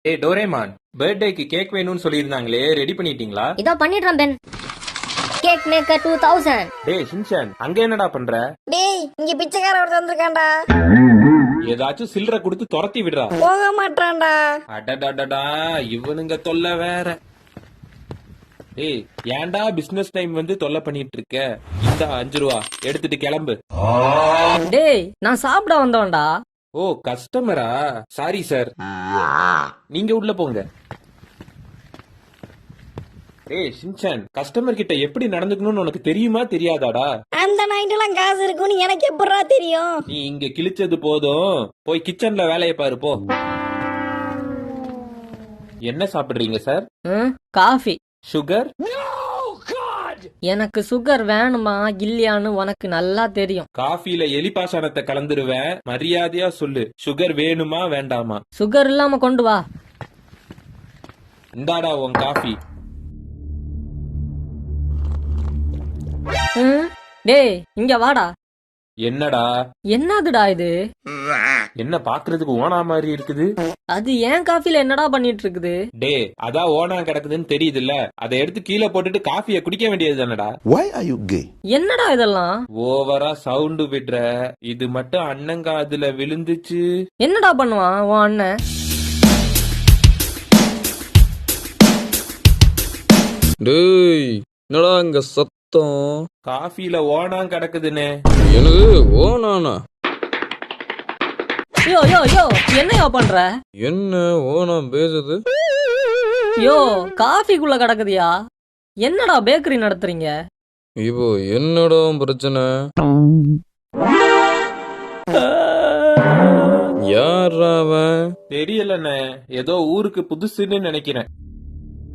ஏய் டோரேமான், பர்த்டேக்கு கேக் வேணும்னு சொல்லியிருந்தாங்களே, ரெடி பண்ணிட்டீங்களா? இதோ பண்ணிடுறேன் பென். Cake maker 2000. டேய் ஷின்சான், அங்க என்னடா பண்ற? டேய் இங்க பிச்சைக்கார ஒருத்தன் வந்திருக்கான்டா. ஏதாச்சும் சில்லற கொடுத்து துரத்தி விடுறா. போக மாட்டான்டா. அடடடடா, இவனுங்க தொல்லை வேற. ஏய் ஏன்டா பிசினஸ் டைம் வந்து தொல்லை பண்ணிட்டு இருக்க? இந்த 5 ரூபா எடுத்துட்டு கிளம்பு. டேய் நான் சாப்பிட வந்தவன்டா. ஓ கஸ்டமரா? சாரி சார், நீங்க உள்ள போங்க. ஏய் ஷின்சான், கஸ்டமர் கிட்ட எப்படி நடந்துக்கணும்னு உனக்கு தெரியுமா தெரியாதாடா? அந்த நைட்டெல்லாம் காசு இருக்கும்னு எனக்கு எப்படா தெரியும்? நீ இங்க கிழிச்சது போதும், போய் கிச்சன்ல வேலையை பாரு போ. என்ன சாப்பிடுறீங்க சார்? காஃபி. சுகர்? எனக்கு சுகர் வேணுமா இல்லையான்னு உனக்கு நல்லா தெரியும். காஃபில எலிபாசனத்தை கலந்துருவேன், மரியாதையா சொல்லு, சுகர் வேணுமா வேண்டாமா? சுகர் இல்லாம கொண்டு வா. இந்தாடா உன் காஃபி. டேய் இங்க வாடா. என்னடா? என்னதுடா இது? என்ன பாக்குறதுக்கு ஓனா மாதிரி இருக்குது? அது ஏன் காஃபில என்னடா பண்ணிட்டு இருக்குது? டே அதான் ஓனா கிடக்குதுன்னு தெரியுதுல்ல, அதை எடுத்து கீழே போட்டுட்டு காஃபிய குடிக்க வேண்டியது தானடா. Why are you gay? என்னடா இதெல்லாம்? ஓவரா சவுண்டு விடுற. இது மட்டும் அண்ணங்காதுல விழுந்துச்சு. என்னடா பண்ணுவான் உன் அண்ணன்? டேய் என்னடா இங்க சத்தம்? காஃபில ஓனா கிடக்குதுன்னு. எனது ஓனானா? யோ யோ யோ என்னையா பண்ற? என்ன ஓனா பேசுது? யோ காஃபிக்குள்ள கிடக்குதியா? என்னடா பேக்கரி நடத்துறீங்க? இப்போ என்னடா பிரச்சனை? யாரா அவன்? தெரியலண்ணே, ஏதோ ஊருக்கு புதுசுன்னு நினைக்கிறேன்.